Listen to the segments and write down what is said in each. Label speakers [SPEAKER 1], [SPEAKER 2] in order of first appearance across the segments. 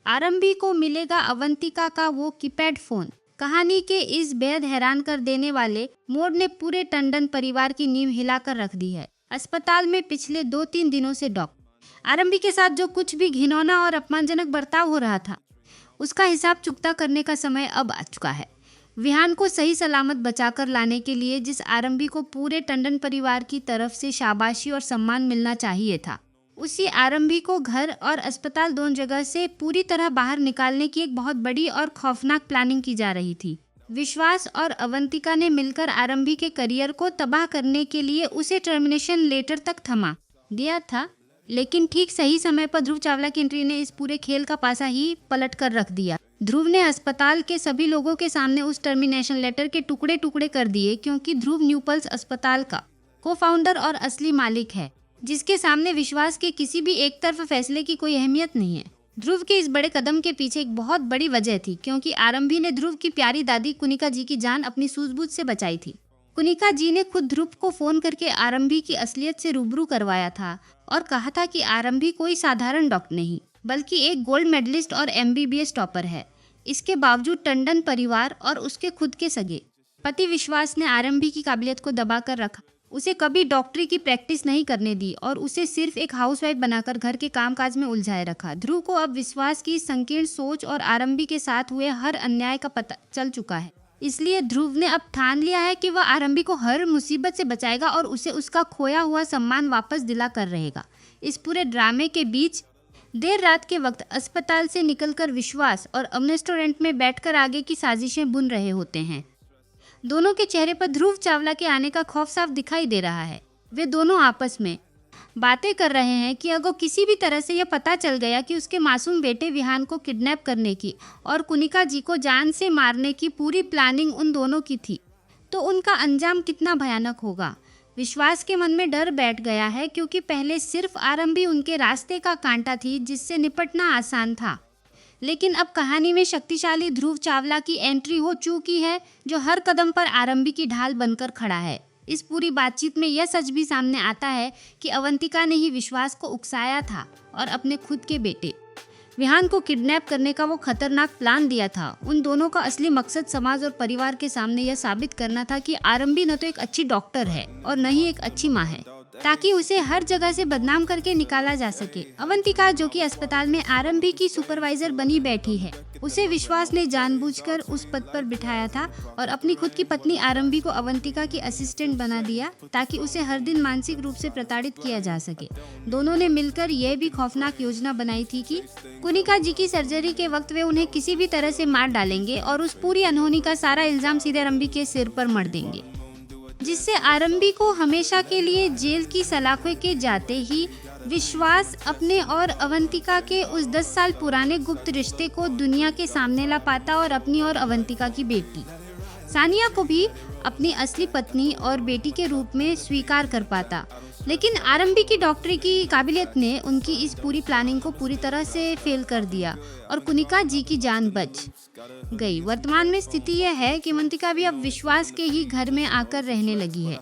[SPEAKER 1] आरंभी को मिलेगा अवंतिका का वो कीपैड फोन। कहानी के इस बेहद हैरान कर देने वाले मोड़ ने पूरे टंडन परिवार की नींव हिलाकर रख दी है। अस्पताल में पिछले 2-3 दिनों से आरंभी के साथ जो कुछ भी घिनौना और अपमानजनक बर्ताव हो रहा था, उसका हिसाब चुकता करने का समय अब आ चुका है। विहान को सही सलामत बचाकर लाने के लिए जिस आरंभी को पूरे टंडन परिवार की तरफ से शाबाशी और सम्मान मिलना चाहिए था, उसी आरंभी को घर और अस्पताल दोनों जगह से पूरी तरह बाहर निकालने की एक बहुत बड़ी और खौफनाक प्लानिंग की जा रही थी। विश्वास और अवंतिका ने मिलकर आरंभी के करियर को तबाह करने के लिए उसे टर्मिनेशन लेटर तक थमा दिया था, लेकिन ठीक सही समय पर ध्रुव चावला की एंट्री ने इस पूरे खेल का पासा ही पलट कर रख दिया। ध्रुव ने अस्पताल के सभी लोगों के सामने उस टर्मिनेशन लेटर के टुकड़े टुकड़े कर दिए, क्योंकि ध्रुव न्यूपल्स अस्पताल का को-फाउंडर और असली मालिक है, जिसके सामने विश्वास के किसी भी एक तरफ फैसले की कोई अहमियत नहीं है। ध्रुव के इस बड़े कदम के पीछे एक बहुत बड़ी वजह थी, क्योंकि आरंभी ने ध्रुव की प्यारी दादी कुनिका जी की जान अपनी सूझबूझ से बचाई थी। कुनिका जी ने खुद ध्रुव को फोन करके आरंभी की असलियत से रूबरू करवाया था और कहा था कि आरंभी कोई साधारण डॉक्टर नहीं, बल्कि एक गोल्ड मेडलिस्ट और MBBS टॉपर है। इसके बावजूद टंडन परिवार और उसके खुद के सगे पति विश्वास ने आरंभी की काबिलियत को दबा कर रखा। उसे कभी डॉक्टरी की प्रैक्टिस नहीं करने दी और उसे सिर्फ एक हाउसवाइफ बनाकर घर के कामकाज में उलझाए रखा। ध्रुव को अब विश्वास की संकीर्ण सोच और आरंभी के साथ हुए हर अन्याय का पता चल चुका है। इसलिए ध्रुव ने अब ठान लिया है कि वह आरंभी को हर मुसीबत से बचाएगा और उसे उसका खोया हुआ सम्मान वापस दिला कर रहेगा। इस पूरे ड्रामे के बीच देर रात के वक्त अस्पताल से निकलकर विश्वास और रेस्टोरेंट में बैठकर आगे की साजिशें बुन रहे होते हैं। दोनों के चेहरे पर ध्रुव चावला के आने का खौफ साफ दिखाई दे रहा है। वे दोनों आपस में बातें कर रहे हैं कि अगर किसी भी तरह से यह पता चल गया कि उसके मासूम बेटे विहान को किडनैप करने की और कुनिका जी को जान से मारने की पूरी प्लानिंग उन दोनों की थी, तो उनका अंजाम कितना भयानक होगा। विश्वास के मन में डर बैठ गया है, क्योंकि पहले सिर्फ आरंभी उनके रास्ते का कांटा थी जिससे निपटना आसान था, लेकिन अब कहानी में शक्तिशाली ध्रुव चावला की एंट्री हो चुकी है, जो हर कदम पर आरंभी की ढाल बनकर खड़ा है। इस पूरी बातचीत में यह सच भी सामने आता है कि अवंतिका ने ही विश्वास को उकसाया था और अपने खुद के बेटे विहान को किडनैप करने का वो खतरनाक प्लान दिया था। उन दोनों का असली मकसद समाज और परिवार के सामने यह साबित करना था कि आरंभी न तो एक अच्छी डॉक्टर है और न ही एक अच्छी माँ है, ताकि उसे हर जगह से बदनाम करके निकाला जा सके। अवंतिका, जो कि अस्पताल में आरंभी की सुपरवाइजर बनी बैठी है, उसे विश्वास ने जानबूझकर उस पद पर बिठाया था और अपनी खुद की पत्नी आरंभी को अवंतिका की असिस्टेंट बना दिया, ताकि उसे हर दिन मानसिक रूप से प्रताड़ित किया जा सके। दोनों ने मिलकर यह भी खौफनाक योजना बनाई थी कि कुनिका जी की सर्जरी के वक्त वे उन्हें किसी भी तरह से मार डालेंगे और उस पूरी अनहोनी का सारा इल्जाम सीधे आरंभी के सिर पर मढ़ देंगे, जिससे आरंभी को हमेशा के लिए जेल की सलाखों के जाते ही विश्वास अपने और अवंतिका के उस 10 साल पुराने गुप्त रिश्ते को दुनिया के सामने ला पाता और अपनी और अवंतिका की बेटी सानिया को भी अपनी असली पत्नी और बेटी के रूप में स्वीकार कर पाता। लेकिन आरंभी की डॉक्टरी की काबिलियत ने उनकी इस पूरी प्लानिंग को पूरी तरह से फेल कर दिया और कुनिका जी की जान बच गई। वर्तमान में स्थिति यह है कि अवंतिका भी अब विश्वास के ही घर में आकर रहने लगी है,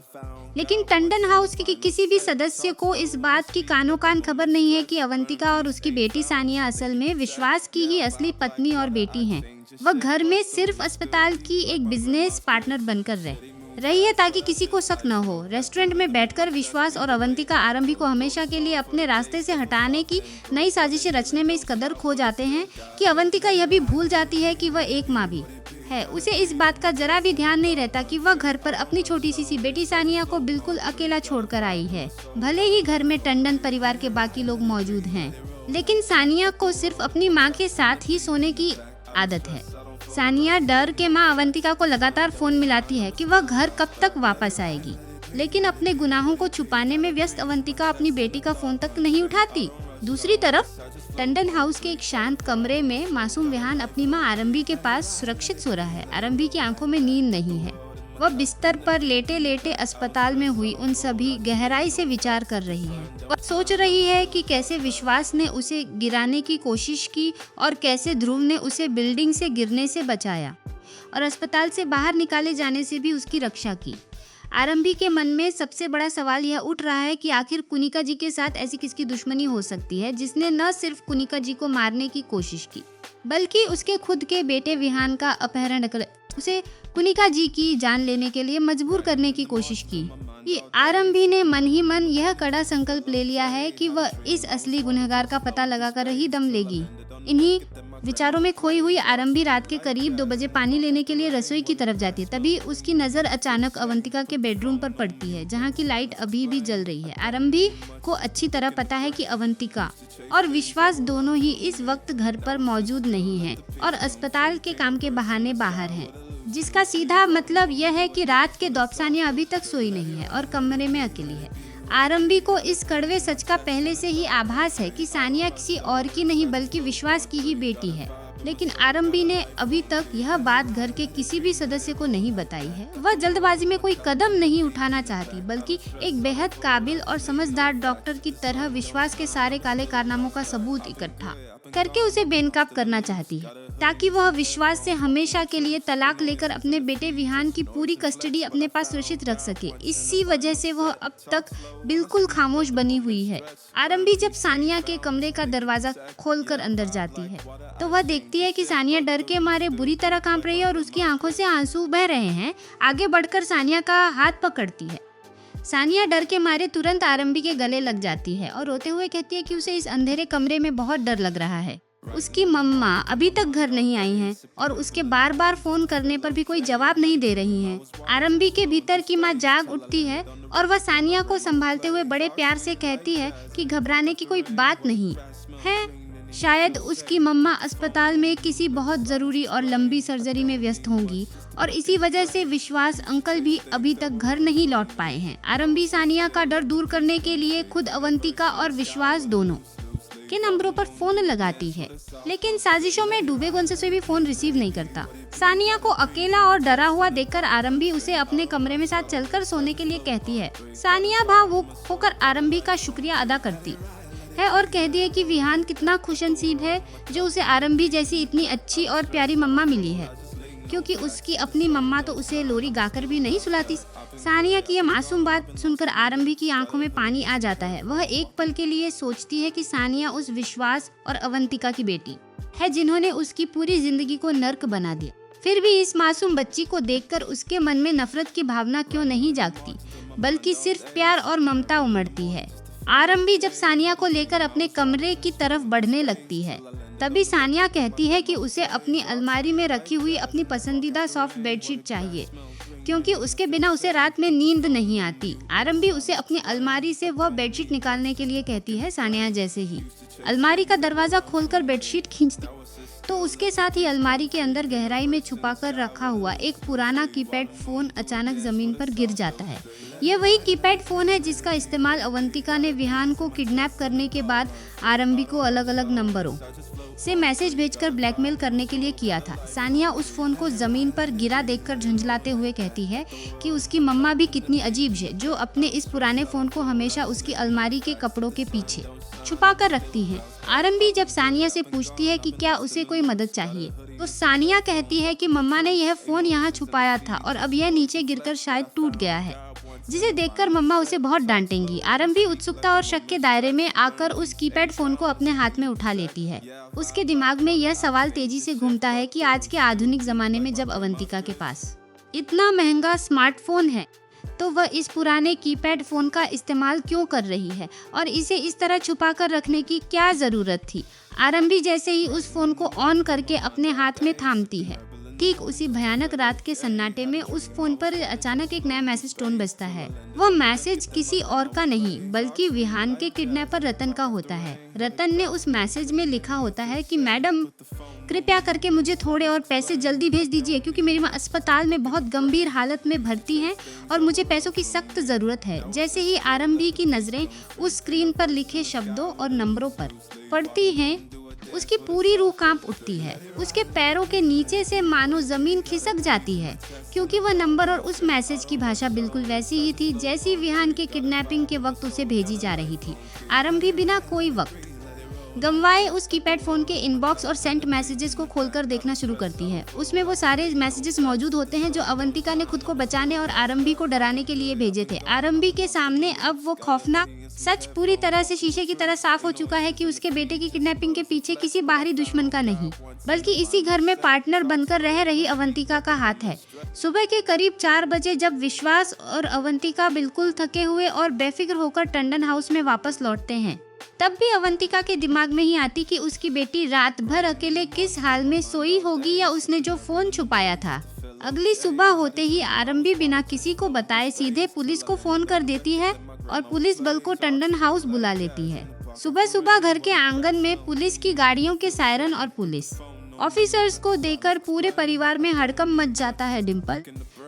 [SPEAKER 1] लेकिन टंडन हाउस के किसी भी सदस्य को इस बात की कानो कान खबर नहीं है कि अवंतिका और उसकी बेटी सानिया असल में विश्वास की ही असली पत्नी और बेटी हैं। वह घर में सिर्फ अस्पताल की एक बिजनेस पार्टनर बनकर रही है, ताकि किसी को शक न हो। रेस्टोरेंट में बैठकर विश्वास और अवंतिका आरंभी को हमेशा के लिए अपने रास्ते से हटाने की नई साजिशें रचने में इस कदर खो जाते हैं कि अवंतिका यह भी भूल जाती है कि वह एक माँ भी है। उसे इस बात का जरा भी ध्यान नहीं रहता कि वह घर पर अपनी छोटी सी बेटी सानिया को बिल्कुल अकेला छोड़कर आई है। भले ही घर में टंडन परिवार के बाकी लोग मौजूद हैं, लेकिन सानिया को सिर्फ अपनी माँ के साथ ही सोने की आदत है। सानिया डर के माँ अवंतिका को लगातार फोन मिलाती है कि वह घर कब तक वापस आएगी, लेकिन अपने गुनाहों को छुपाने में व्यस्त अवंतिका अपनी बेटी का फोन तक नहीं उठाती। दूसरी तरफ टंडन हाउस के एक शांत कमरे में मासूम विहान अपनी माँ आरंभी के पास सुरक्षित सो रहा है। आरंभी की आंखों में नींद नहीं है। वह बिस्तर पर लेटे लेटे अस्पताल में हुई उन सभी गहराई से विचार कर रही है। वह सोच रही है कि कैसे विश्वास ने उसे गिराने की कोशिश की और कैसे ध्रुव ने उसे बिल्डिंग से गिरने से बचाया और अस्पताल से बाहर निकाले जाने से भी उसकी रक्षा की। आरंभी के मन में सबसे बड़ा सवाल यह उठ रहा है कि आखिर कुनिका जी के साथ ऐसी किसकी दुश्मनी हो सकती है जिसने न सिर्फ कुनिका जी को मारने की कोशिश की बल्कि उसके खुद के बेटे विहान का अपहरण कर उसे कुनिका जी की जान लेने के लिए मजबूर करने की कोशिश की। ये आरंभी ने मन ही मन यह कड़ा संकल्प ले लिया है कि वह इस असली गुनहगार का पता लगाकर ही दम लेगी। इन्हीं विचारों में खोई हुई आरंभी रात के करीब 2 बजे पानी लेने के लिए रसोई की तरफ जाती है। तभी उसकी नजर अचानक अवंतिका के बेडरूम पर पड़ती है, जहाँ की लाइट अभी भी जल रही है। आरंभी को अच्छी तरह पता है कि अवंतिका और विश्वास दोनों ही इस वक्त घर पर मौजूद नहीं हैं और अस्पताल के काम के बहाने बाहर हैं, जिसका सीधा मतलब यह है कि रात के दौरान सानिया अभी तक सोई नहीं है और कमरे में अकेली है। आरंभी को इस कड़वे सच का पहले से ही आभास है कि सानिया किसी और की नहीं बल्कि विश्वास की ही बेटी है, लेकिन आरंभी ने अभी तक यह बात घर के किसी भी सदस्य को नहीं बताई है। वह जल्दबाजी में कोई कदम नहीं उठाना चाहती, बल्कि एक बेहद काबिल और समझदार डॉक्टर की तरह विश्वास के सारे काले कारनामों का सबूत इकट्ठा करके उसे बेनकाब करना चाहती है, ताकि वह विश्वास से हमेशा के लिए तलाक लेकर अपने बेटे विहान की पूरी कस्टडी अपने पास सुरक्षित रख सके। इसी वजह से वह अब तक बिल्कुल खामोश बनी हुई है। आरंभी जब सानिया के कमरे का दरवाजा खोलकर अंदर जाती है तो वह देखती है कि सानिया डर के मारे बुरी तरह कांप रही है और उसकी आंखों से आंसू बह रहे हैं। आगे बढ़कर सानिया का हाथ पकड़ती है। सानिया डर के मारे तुरंत आरंभी के गले लग जाती है और रोते हुए कहती है कि उसे इस अंधेरे कमरे में बहुत डर लग रहा है। उसकी मम्मा अभी तक घर नहीं आई हैं और उसके बार बार फोन करने पर भी कोई जवाब नहीं दे रही हैं। आरंभी के भीतर की माँ जाग उठती है और वह सानिया को संभालते हुए बड़े प्यार से कहती है कि घबराने की कोई बात नहीं है। शायद उसकी मम्मा अस्पताल में किसी बहुत जरूरी और लंबी सर्जरी में व्यस्त होंगी और इसी वजह से विश्वास अंकल भी अभी तक घर नहीं लौट पाए हैं। आरंभी सानिया का डर दूर करने के लिए खुद अवंतिका और विश्वास दोनों के नंबरों पर फोन लगाती है, लेकिन साजिशों में डूबे गुंसे भी फोन रिसीव नहीं करता। सानिया को अकेला और डरा हुआ देखकर आरंभी उसे अपने कमरे में साथ चलकर सोने के लिए कहती है। सानिया भावुक होकर आरंभी का शुक्रिया अदा करती है और कहती है कि विहान कितना खुशनसीब है जो उसे आरंभी जैसी इतनी अच्छी और प्यारी मम्मा मिली है, क्योंकि उसकी अपनी मम्मा तो उसे लोरी गाकर भी नहीं सुलाती। सानिया की यह मासूम बात सुनकर आरंभी की आंखों में पानी आ जाता है। वह एक पल के लिए सोचती है कि सानिया उस विश्वास और अवंतिका की बेटी है जिन्होंने उसकी पूरी जिंदगी को नर्क बना दिया। फिर भी इस मासूम बच्ची को देखकर उसके मन में नफरत की भावना क्यों नहीं जागती, बल्कि सिर्फ प्यार और ममता उमड़ती है। आरंभी जब सानिया को लेकर अपने कमरे की तरफ बढ़ने लगती है, तभी सानिया कहती है कि उसे अपनी अलमारी में रखी हुई अपनी पसंदीदा सॉफ्ट बेडशीट चाहिए, क्योंकि उसके बिना उसे रात में नींद नहीं आती। आरंभी उसे अपनी अलमारी से वह बेडशीट निकालने के लिए कहती है। सानिया जैसे ही अलमारी का दरवाजा खोलकर बेडशीट खींचती तो उसके साथ ही अलमारी के अंदर गहराई में छुपाकर रखा हुआ एक पुराना कीपैड फोन अचानक जमीन पर गिर जाता है। यह वही कीपैड फोन है जिसका इस्तेमाल अवंतिका ने विहान को किडनैप करने के बाद आरंभी को अलग अलग नंबरों से मैसेज भेजकर ब्लैकमेल करने के लिए किया था। सानिया उस फोन को जमीन पर गिरा देखकर झुंझलाते हुए कहती है कि उसकी मम्मा भी कितनी अजीब है जो अपने इस पुराने फोन को हमेशा उसकी अलमारी के कपड़ों के पीछे छुपा कर रखती है। आरंभी जब सानिया से पूछती है कि क्या उसे कोई मदद चाहिए, तो सानिया कहती है कि मम्मा ने यह फोन यहाँ छुपाया था और अब यह नीचे गिरकर शायद टूट गया है, जिसे देखकर मम्मा उसे बहुत डांटेंगी। आरंभी उत्सुकता और शक के दायरे में आकर उस कीपैड फोन को अपने हाथ में उठा लेती है। उसके दिमाग में यह सवाल तेजी से घूमता है कि आज के आधुनिक जमाने में जब अवंतिका के पास इतना महंगा स्मार्टफोन है तो वह इस पुराने कीपैड फोन का इस्तेमाल क्यों कर रही है और इसे इस तरह छुपा कर रखने की क्या जरूरत थी। आरंभी जैसे ही उस फोन को ऑन करके अपने हाथ में थामती है, ठीक उसी भयानक रात के सन्नाटे में उस फोन पर अचानक एक नया मैसेज टोन बजता है। वह मैसेज किसी और का नहीं बल्कि विहान के किडनैपर रतन का होता है। रतन ने उस मैसेज में लिखा होता है कि मैडम कृपया करके मुझे थोड़े और पैसे जल्दी भेज दीजिए, क्योंकि मेरी माँ अस्पताल में बहुत गंभीर हालत में भर्ती हैं और मुझे पैसों की सख्त जरूरत है। जैसे ही आरंभी की नजरें उस स्क्रीन पर लिखे शब्दों और नंबरों पर पड़ती हैं, उसकी पूरी रूह कांप उठती है। उसके पैरों के नीचे से मानो जमीन खिसक जाती है, क्योंकि वह नंबर और उस मैसेज की भाषा बिल्कुल वैसी ही थी जैसी विहान के किडनैपिंग के वक्त उसे भेजी जा रही थी। आरंभी बिना कोई वक्त गमवाए उस कीपैड फोन के इनबॉक्स और सेंट मैसेजेस को खोलकर देखना शुरू करती है। उसमें वो सारे मैसेजेस मौजूद होते हैं जो अवंतिका ने खुद को बचाने और आरंभी को डराने के लिए भेजे थे। आरंभी के सामने अब वो खौफनाक सच पूरी तरह से शीशे की तरह साफ हो चुका है कि उसके बेटे की किडनैपिंग के पीछे किसी बाहरी दुश्मन का नहीं, बल्कि इसी घर में पार्टनर बनकर रह रही अवंतिका का हाथ है। सुबह के करीब 4 बजे जब विश्वास और अवंतिका बिल्कुल थके हुए और बेफिक्र होकर टंडन हाउस में वापस लौटते हैं, तब भी अवंतिका के दिमाग में ही आती कि उसकी बेटी रात भर अकेले किस हाल में सोई होगी या उसने जो फोन छुपाया था। अगली सुबह होते ही आरंभी बिना किसी को बताए सीधे पुलिस को फोन कर देती है और पुलिस बल को टंडन हाउस बुला लेती है। सुबह सुबह घर के आंगन में पुलिस की गाड़ियों के सायरन और पुलिस ऑफिसर्स को देखकर पूरे परिवार में हड़कंप मच जाता है। डिम्पल,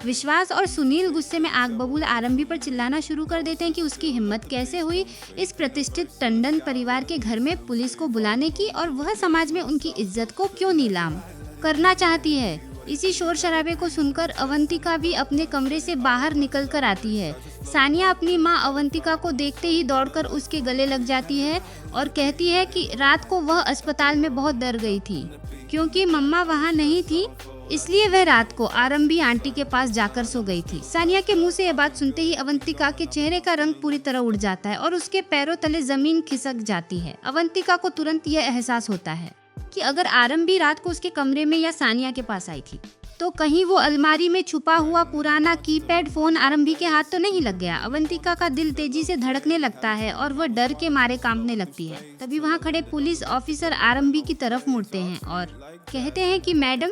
[SPEAKER 1] विश्वास और सुनील गुस्से में आग बबूल आरंभी पर चिल्लाना शुरू कर देते हैं कि उसकी हिम्मत कैसे हुई इस प्रतिष्ठित टंडन परिवार के घर में पुलिस को बुलाने की, और वह समाज में उनकी इज्जत को क्यों नीलाम करना चाहती है। इसी शोर शराबे को सुनकर अवंतिका भी अपने कमरे से बाहर निकल कर आती है। सानिया अपनी माँ अवंतिका को देखते ही दौड़कर उसके गले लग जाती है और कहती है कि रात को वह अस्पताल में बहुत डर गई थी क्योंकि मम्मा वहाँ नहीं थी, इसलिए वह रात को आरंभी आंटी के पास जाकर सो गई थी। सानिया के मुंह से यह बात सुनते ही अवंतिका के चेहरे का रंग पूरी तरह उड़ जाता है और उसके पैरों तले जमीन खिसक जाती है। अवंतिका को तुरंत यह एहसास होता है कि अगर आरंभी रात को उसके कमरे में या सानिया के पास आई थी तो कहीं वो अलमारी में छुपा हुआ पुराना कीपैड फोन आरंभी के हाथ तो नहीं लग गया। अवंतिका का दिल तेजी से धड़कने लगता है और वह डर के मारे कांपने लगती है। तभी वहाँ खड़े पुलिस ऑफिसर आरंभी की तरफ मुड़ते हैं और कहते हैं कि मैडम,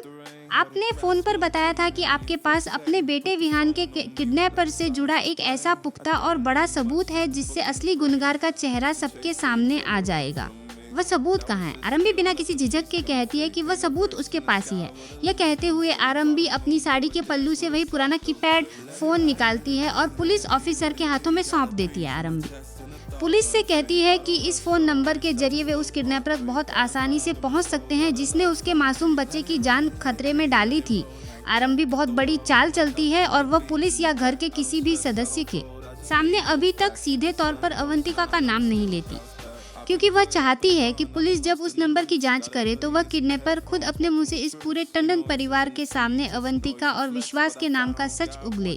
[SPEAKER 1] आपने फोन पर बताया था कि आपके पास अपने बेटे विहान के किडनैपर से जुड़ा एक ऐसा पुख्ता और बड़ा सबूत है जिससे असली गुनहगार का चेहरा सबके सामने आ जाएगा। वह सबूत कहाँ है? आरंभी बिना किसी झिझक के कहती है कि वह सबूत उसके पास ही है। यह कहते हुए आरंभी अपनी साड़ी के पल्लू से वही पुराना कीपैड फोन निकालती है और पुलिस ऑफिसर के हाथों में सौंप देती है। आरंभी पुलिस से कहती है कि इस फोन नंबर के जरिए वे उस किडनैपर तक बहुत आसानी से पहुंच सकते हैं जिसने उसके मासूम बच्चे की जान खतरे में डाली थी। आरंभी बहुत बड़ी चाल चलती है और वह पुलिस या घर के किसी भी सदस्य के सामने अभी तक सीधे तौर पर अवंतिका का नाम नहीं लेती, क्योंकि वह चाहती है कि पुलिस जब उस नंबर की जांच करे तो वह किडनैपर खुद अपने मुंह से इस पूरे टंडन परिवार के सामने अवंतिका और विश्वास के नाम का सच उगले,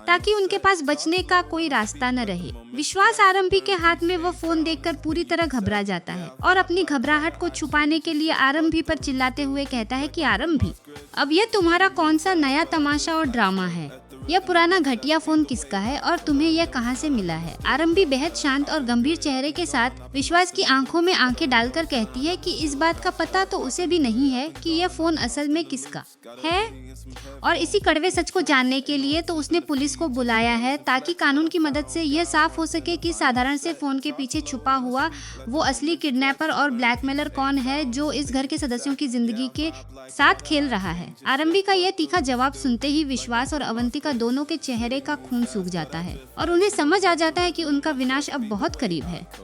[SPEAKER 1] ताकि उनके पास बचने का कोई रास्ता न रहे। विश्वास आरंभी के हाथ में वह फोन देखकर पूरी तरह घबरा जाता है और अपनी घबराहट को छुपाने के लिए आरंभी पर चिल्लाते हुए कहता है कि आरंभी, अब यह तुम्हारा कौन सा नया तमाशा और ड्रामा है? यह पुराना घटिया फोन किसका है और तुम्हें यह कहां से मिला है? आरंभी बेहद शांत और गंभीर चेहरे के साथ विश्वास की आंखों में आंखें डालकर कहती है कि इस बात का पता तो उसे भी नहीं है कि यह फोन असल में किसका है, और इसी कड़वे सच को जानने के लिए तो उसने पुलिस को बुलाया है ताकि कानून की मदद से यह साफ हो सके कि साधारण से फोन के पीछे छुपा हुआ वो असली किडनैपर और ब्लैकमेलर कौन है जो इस घर के सदस्यों की जिंदगी के साथ खेल रहा है। आरंभी का यह तीखा जवाब सुनते ही विश्वास और अवंतिका दोनों के चेहरे का खून सूख जाता है और उन्हें समझ आ जाता है कि उनका विनाश अब बहुत करीब है।